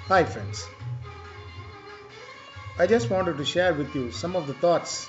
Hi friends, I just wanted to share with you some of the thoughts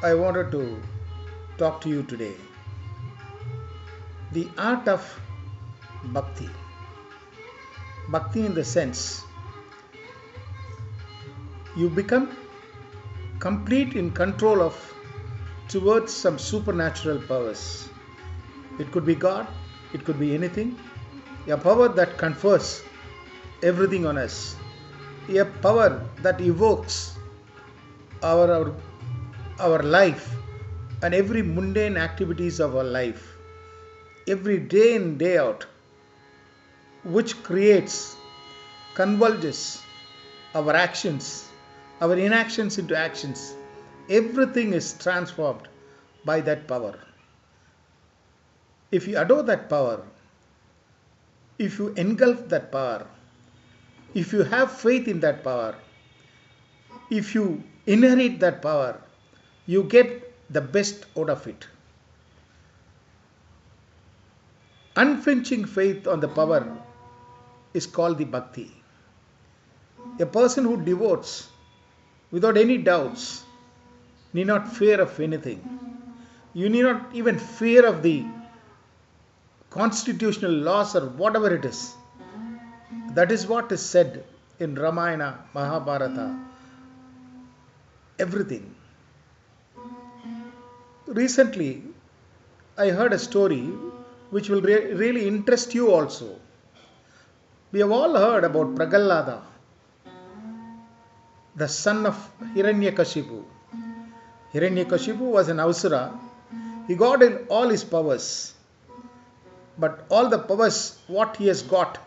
I wanted to talk to you today. The art of bhakti. Bhakti in the sense you become complete in control of towards some supernatural powers. It could be God, it could be anything. A power that confers everything on us. A power that evokes our, our, our life and every mundane activities of our life every day in day out, which creates converges our actions, our inactions into actions. Everything is transformed by that power. If you adore that power, if you engulf that power, if you have faith in that power, if you inherit that power, you get the best out of it. Unflinching faith on the power is called the bhakti. A person who devotes without any doubts need not fear of anything. You need not even fear of the constitutional laws or whatever it is. That is what is said in Ramayana, Mahabharata, everything. Recently, I heard a story which will really interest you also. We have all heard about Pragalada, the son of Hiranyakashipu. Hiranyakashipu was an Asura. He got in all his powers. But all the powers what he has got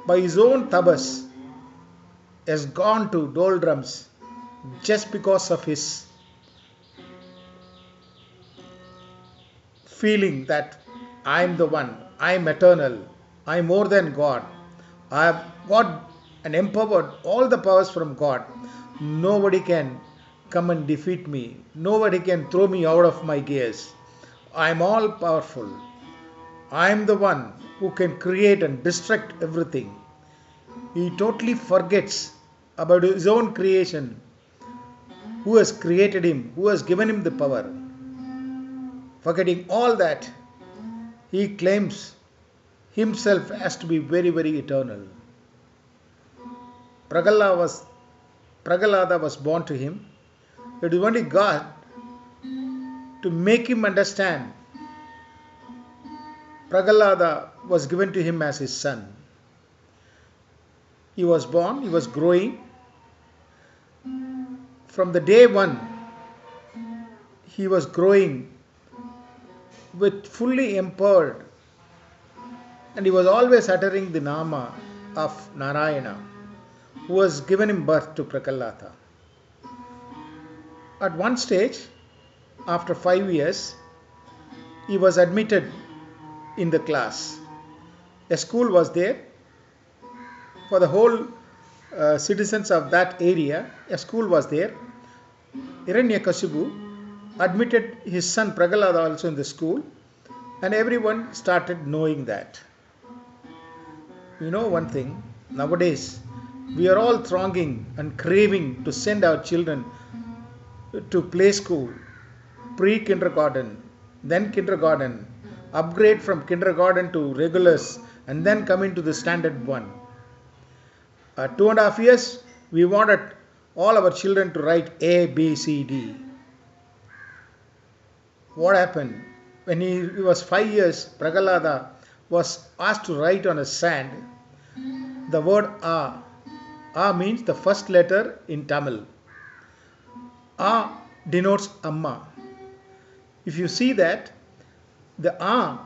by his own tabas has gone to doldrums just because of his feeling that I am the one, I am eternal, I am more than God. I have got and empowered all the powers from God. Nobody can come and defeat me. Nobody can throw me out of my gears. I am all powerful. I am the one who can create and destruct everything. He totally forgets about his own creation, who has created him, who has given him the power. Forgetting all that, he claims himself as to be very, very eternal. Pragalada was born to him. It is only God to make him understand. Pragalada was given to him as his son. He was born, he was growing. From the day one, he was growing with fully empowered, and he was always uttering the Nama of Narayana, who has given him birth to Prakalata. At one stage, after 5 years, he was admitted in the class. A school was there for the whole citizens of that area. A school was there. Hiranyakashipu admitted his son Pragalada also in the school, and everyone started knowing that. You know one thing, nowadays we are all thronging and craving to send our children to play school, pre-kindergarten, then kindergarten, upgrade from kindergarten to regulars, and then come into the standard one. 2.5 years, we wanted all our children to write A, B, C, D. What happened? When he was 5 years, Pragalada was asked to write on a sand the word A. A means the first letter in Tamil. A denotes Amma. If you see that, the A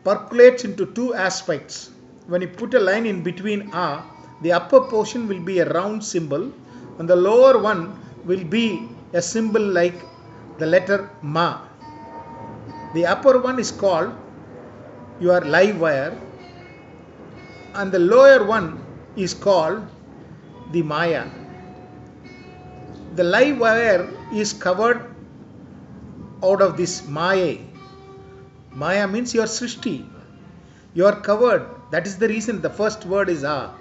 percolates into two aspects. When you put a line in between A, the upper portion will be a round symbol and the lower one will be a symbol like the letter Ma. The upper one is called your live wire and the lower one is called the Maya. The live wire is covered out of this Maya. Maya means your Srishti. You are covered. That is the reason the first word is A.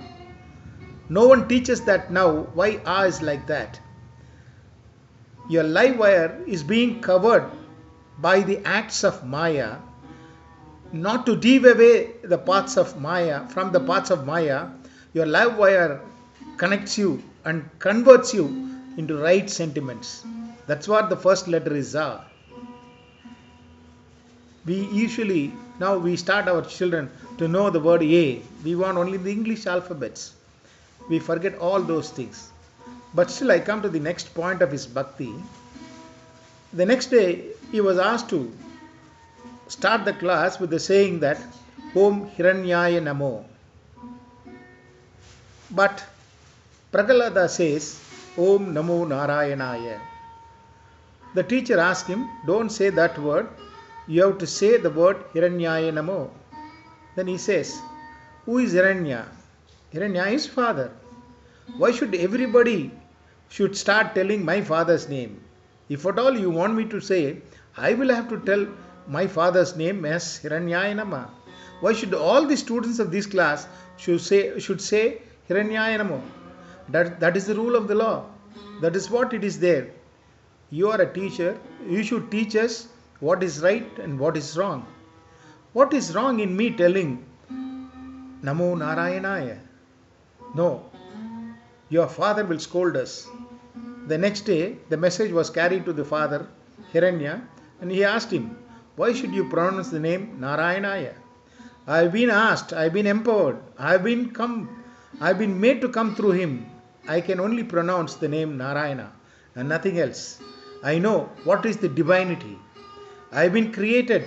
No one teaches that now. Why A is like that? Your live wire is being covered by the acts of Maya, not to deviate away the paths of Maya. From the paths of Maya, your live wire connects you and converts you into right sentiments. That's what the first letter is A. We usually, now we start our children to know the word A. We want only the English alphabets. We forget all those things. But still I come to the next point of his bhakti. The next day he was asked to start the class with the saying that Om Hiranyaya Namo. But Prahalada says Om Namo Narayanaya. The teacher asked him, don't say that word. You have to say the word Hiranyaya Namo. Then he says, who is Hiranya? Hiranya is father. Why should everybody should start telling my father's name? If at all you want me to say, I will have to tell my father's name as Hiranyaya Nama. Why should all the students of this class should say Hiranyaya Namo? That is the rule of the law. That is what it is there. You are a teacher. You should teach us what is right and what is wrong. What is wrong in me telling Namo Narayanaya? No. Your father will scold us. The next day, the message was carried to the father, Hiranya, and he asked him, why should you pronounce the name Narayanaya? I have been asked, I have been empowered, I have been made to come through him. I can only pronounce the name Narayana and nothing else. I know what is the divinity. I have been created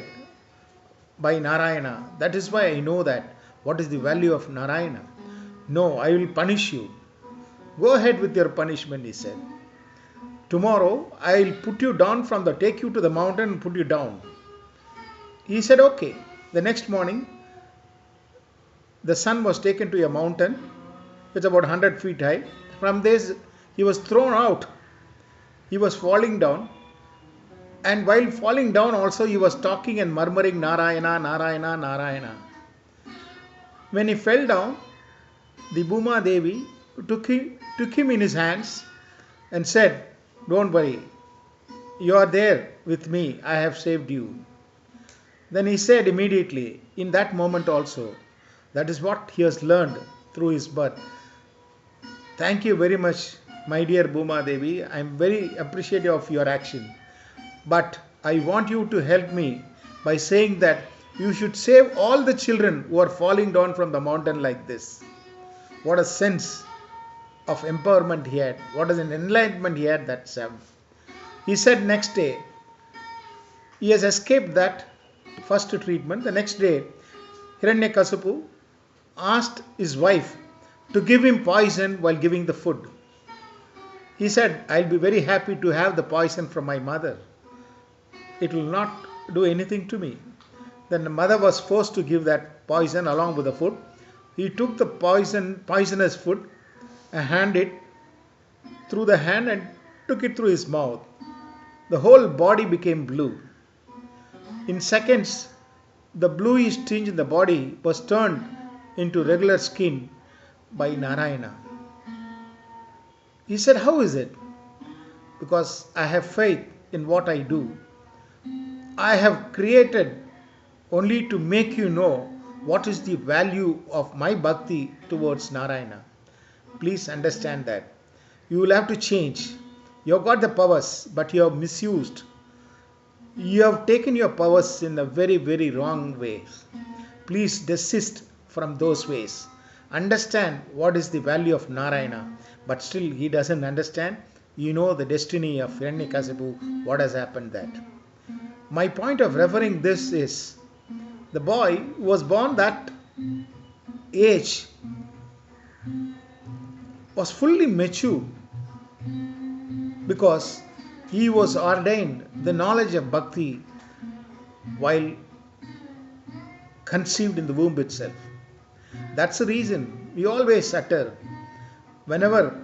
by Narayana. That is why I know that. What is the value of Narayana? No, I will punish you. Go ahead with your punishment, he said. Tomorrow I will take you to the mountain and put you down. He said, okay. The next morning, the son was taken to a mountain. It's about 100 feet high. From this, he was thrown out. He was falling down. And while falling down also, he was talking and murmuring, Narayana, Narayana, Narayana. When he fell down, the Bhuma Devi took him in his hands and said, don't worry, you are there with me, I have saved you. Then he said immediately, in that moment also, that is what he has learned through his birth. Thank you very much, my dear Bhuma Devi. I am very appreciative of your action. But I want you to help me by saying that you should save all the children who are falling down from the mountain like this. What a sense of empowerment he had. What is an enlightenment he had that time. He said next day, he has escaped that first treatment. The next day, Hiranyakasipu asked his wife to give him poison while giving the food. He said, I'll be very happy to have the poison from my mother. It will not do anything to me. Then the mother was forced to give that poison along with the food. He took the poisonous food and handed it through the hand and took it through his mouth. The whole body became blue. In seconds, the bluish tinge in the body was turned into regular skin by Narayana. He said, how is it? Because I have faith in what I do. I have created only to make you know what is the value of my bhakti towards Narayana. Please understand that. You will have to change. You have got the powers, but you have misused. You have taken your powers in a very, very wrong way. Please desist from those ways. Understand what is the value of Narayana. But still he doesn't understand. You know the destiny of Hiranyakasipu, what has happened that. My point of referring this is, the boy who was born that age was fully mature because he was ordained the knowledge of bhakti while conceived in the womb itself. That's the reason we always utter, whenever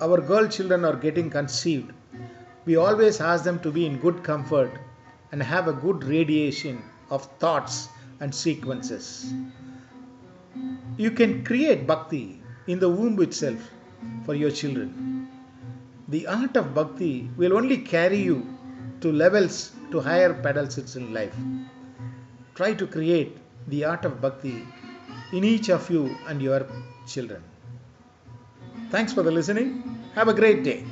our girl children are getting conceived, we always ask them to be in good comfort and have a good radiation of thoughts and sequences. You can create bhakti in the womb itself for your children. The art of bhakti will only carry you to levels, to higher pedestals in life. Try to create the art of bhakti in each of you and your children. Thanks for the listening. Have a great day.